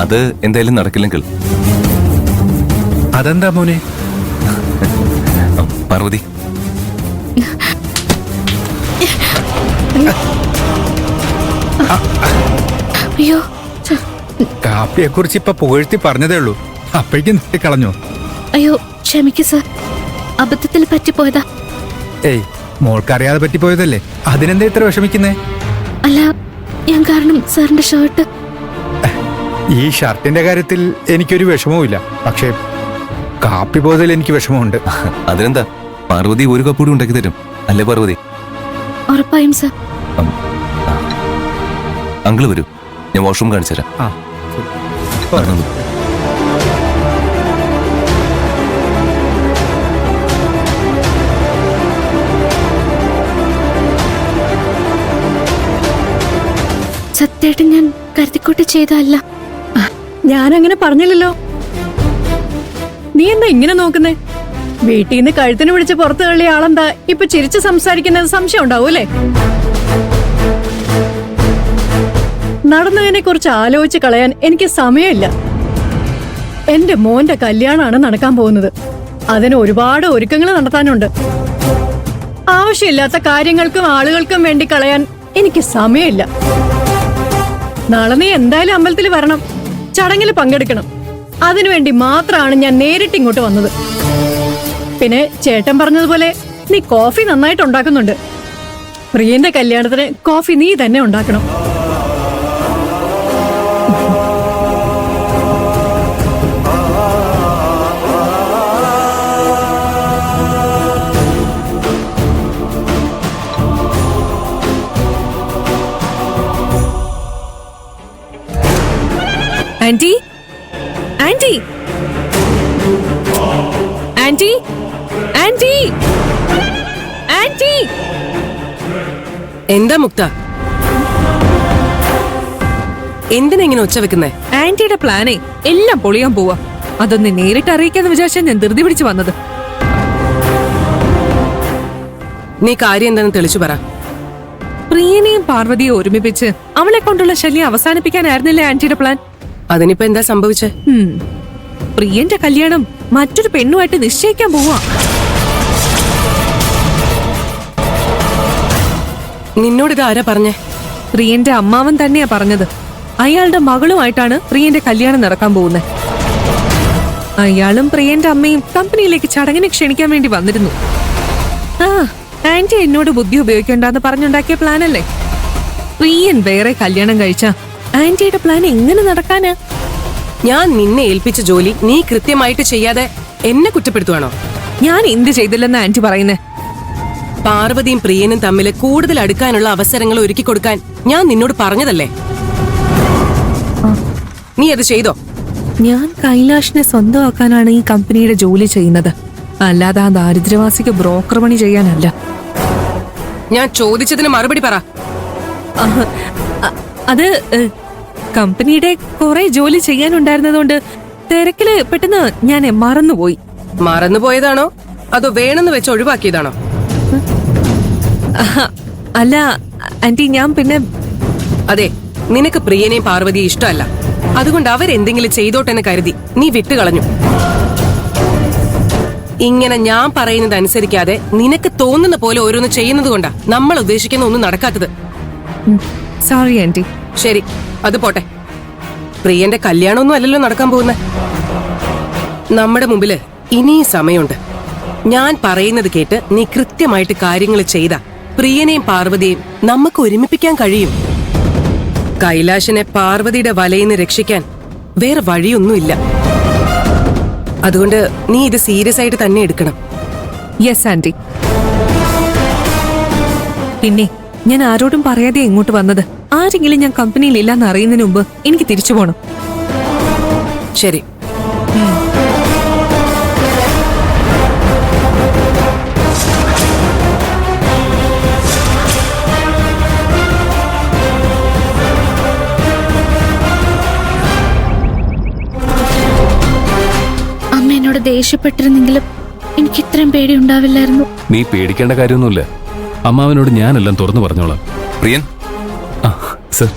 അത് എന്തായാലും നടക്കില്ലെങ്കിൽ. അതെന്താ മോനെ? പാർവതി, അയ്യോ, കാപ്പിയെ കുറിച്ച് ഇപ്പൊ പുകഴ്ത്തി പറഞ്ഞതേ ഉള്ളൂ, അപ്പോഴേക്കും കളഞ്ഞു. അയ്യോ ക്ഷമിക്കൂ സർ, അബദ്ധത്തിൽ പറ്റിപ്പോയതാ. ഏയ്, മോൾക്കറിയാതെ പറ്റിപ്പോയതല്ലേ, അതിനെന്താ ഇത്ര വിഷമിക്കുന്നേ? അല്ല, ഞാൻ കാരണം സാറിന്റെ ഷർട്ട്. ഈ ഷർട്ടിന്റെ കാര്യത്തിൽ എനിക്കൊരു വിഷമവുമില്ല, പക്ഷേ കാപ്പി പോയതിൽ എനിക്ക് വിഷമമുണ്ട്. അതിനെന്താ, പാർവതി ഒരു കപ്പ് കൂടി ഉണ്ടാക്കി തരും അല്ലേ പാർവതി? ഉറപ്പായും സർ. അങ്കിള് വരൂ, ഞാൻ വാഷ്റൂം കാണിച്ചു തരാം. ആ, പറഞ്ഞോളൂ. സത്യമായിട്ട് ഞാൻ കരുതിക്കൂട്ടി ചെയ്തല്ല. ഞാനങ്ങനെ പറഞ്ഞില്ലല്ലോ. നീ എന്താ ഇങ്ങനെ നോക്കുന്നേ? വീട്ടിൽ നിന്ന് കഴുത്തിന് പിടിച്ച് പുറത്തു തള്ളിയ ആളെന്താ ഇപ്പൊ ചിരിച്ച് സംസാരിക്കുന്നത്? സംശയം ഉണ്ടാവൂലേ? നടന്നതിനെ കുറിച്ച് ആലോചിച്ച് കളയാൻ എനിക്ക് സമയമില്ല. എന്റെ മോന്റെ കല്യാണമാണ് നടക്കാൻ പോകുന്നത്. അതിന് ഒരുപാട് ഒരുക്കങ്ങൾ നടത്താനുണ്ട്. ആവശ്യമില്ലാത്ത കാര്യങ്ങൾക്കും ആളുകൾക്കും വേണ്ടി കളയാൻ എനിക്ക് സമയമില്ല. നാളെ നീ എന്തായാലും അമ്പലത്തിൽ വരണം, ചടങ്ങിൽ പങ്കെടുക്കണം. അതിനുവേണ്ടി മാത്രമാണ് ഞാൻ നേരിട്ട് ഇങ്ങോട്ട് വന്നത്. പിന്നെ ചേട്ടൻ പറഞ്ഞതുപോലെ നീ കോഫി നന്നായിട്ട് ഉണ്ടാക്കുന്നുണ്ട്. പ്രിയന്റെ കല്യാണത്തിന് കോഫി നീ തന്നെ ഉണ്ടാക്കണം. Aunty, aunty, aunty, aunty, aunty. എന്താ മുക്ത, എന്തിനാ ഇങ്ങനെ ഒച്ച വെക്കുന്നേ? ആന്റിയുടെ പ്ലാനേ എല്ലാം പൊളിയാൻ പോവാ. അതൊന്ന് നേരിട്ട് അറിയിക്കാന്ന് വിചാരിച്ചാ ഞാൻ ധൃതി പിടിച്ചു വന്നത്. നീ കാര്യം എന്താണെന്ന് തെളിച്ചു പറ. പ്രിയനെയും പാർവതിയെ ഒരുമിപ്പിച്ച് അവളെ കൊണ്ടുള്ള ശല്യം അവസാനിപ്പിക്കാനായിരുന്നില്ലേ ആന്റിയുടെ പ്ലാൻ? അതിനിപ്പോ എന്താ സംഭവിച്ചേ? പ്രിയന്റെ കല്യാണം മറ്റൊരു പെണ്ണുമായിട്ട് നിശ്ചയിക്കാൻ പോവാ. നിന്നോടിത് ആരാ പറഞ്ഞേ? പ്രിയന്റെ അമ്മാവൻ തന്നെയാ പറഞ്ഞത്. അയാളുടെ മകളുമായിട്ടാണ് പ്രിയന്റെ കല്യാണം നടക്കാൻ പോകുന്നത്. അയാളും പ്രിയന്റെ അമ്മയും കമ്പനിയിലേക്ക് ചടങ്ങിനെ ക്ഷണിക്കാൻ വേണ്ടി വന്നിരുന്നു. ആ, ആന്റി എന്നോട് ബുദ്ധി ഉപയോഗിക്കണ്ടെന്ന് പറഞ്ഞുണ്ടാക്കിയ പ്ലാനല്ലേ? പ്രിയൻ വേറെ കല്യാണം കഴിച്ച ആന്റിയുടെ പ്ലാൻ എങ്ങനെ നടക്കാനാ? ഞാൻ നിന്നെ ഏൽപ്പിച്ച ജോലി നീ കൃത്യമായിട്ട് ചെയ്യാതെ എന്നെ കുറ്റപ്പെടുത്തുവാണോ? ഞാൻ എന്ത് ചെയ്തില്ലെന്ന് ആന്റി പറയുന്നേ? പാർവതിയും പ്രിയനും തമ്മിൽ കൂടുതൽ അടുക്കാനുള്ള അവസരങ്ങൾ ഒരുക്കി കൊടുക്കാൻ ഞാൻ നിന്നോട് പറഞ്ഞതല്ലേ? നീ അത് ചെയ്തോ? ഞാൻ കൈലാഷിനെ സ്വന്തമാക്കാനാണ് ഈ കമ്പനിയുടെ ജോലി ചെയ്യുന്നത്, അല്ലാതെ ആ ദാരിദ്ര്യവാസിക്ക് ബ്രോക്കർ പണി ചെയ്യാനല്ല. ഞാൻ ചോദിച്ചതിന് മറുപടി പറ. അത് കമ്പനിയുടെ കുറെ ജോലി ചെയ്യാനുണ്ടായിരുന്നതുകൊണ്ട് തിരക്കില് പെട്ടെന്ന് ഞാൻ മറന്നുപോയി. മറന്നുപോയതാണോ അതോ വേണമെന്ന് വെച്ച് ഒഴിവാക്കിയതാണോ? അല്ല ആന്റി, ഞാൻ പിന്നെ അതെ, നിനക്ക് പ്രിയനെയും പാർവതിയെ ഇഷ്ടമല്ല. അതുകൊണ്ട് അവരെന്തെങ്കിലും ചെയ്തോട്ടെന്ന് കരുതി നീ വിട്ടുകളഞ്ഞു. ഇങ്ങനെ ഞാൻ പറയുന്നത് അനുസരിക്കാതെ നിനക്ക് തോന്നുന്ന പോലെ ഓരോന്ന് ചെയ്യുന്നത് കൊണ്ടാ നമ്മൾ ഉദ്ദേശിക്കുന്ന ഒന്നും നടക്കാത്തത്. Sorry aunty. ശരി, അത് പോട്ടെ. പ്രിയന്റെ കല്യാണമൊന്നും അല്ലല്ലോ നടക്കാൻ പോകുന്നത്. നമ്മുടെ മുമ്പില് ഇനിയും സമയമുണ്ട്. ഞാൻ പറയുന്നത് കേട്ട് നീ കൃത്യമായിട്ട് കാര്യങ്ങൾ ചെയ്താ പ്രിയനെയും പാർവതിയെയും നമുക്ക് ഒരുമിപ്പിക്കാൻ കഴിയും. കൈലാഷിനെ പാർവതിയുടെ വലയിൽ നിന്ന് രക്ഷിക്കാൻ വേറെ വഴിയൊന്നുമില്ല. അതുകൊണ്ട് നീ ഇത് സീരിയസ് ആയിട്ട് തന്നെ എടുക്കണം. Yes aunty. പിന്നെ ഞാൻ ആരോടും പറയാതെ ഇങ്ങോട്ട് വന്നത്. ആരെങ്കിലും ഞാൻ കമ്പനിയിൽ ഇല്ലാന്ന് അറിയുന്നതിന് മുമ്പ് എനിക്ക് തിരിച്ചു പോണം. ശരി. അമ്മ എന്നോട് ദേഷ്യപ്പെട്ടിരുന്നെങ്കിലും എനിക്ക് ഇത്രയും പേടി ഉണ്ടാവില്ലായിരുന്നു. നീ പേടിക്കേണ്ട കാര്യമൊന്നുമില്ല. അമ്മാവനോട് ഞാനെല്ലാം തുറന്നു പറഞ്ഞോളാം. പ്രിയൻ, സർ.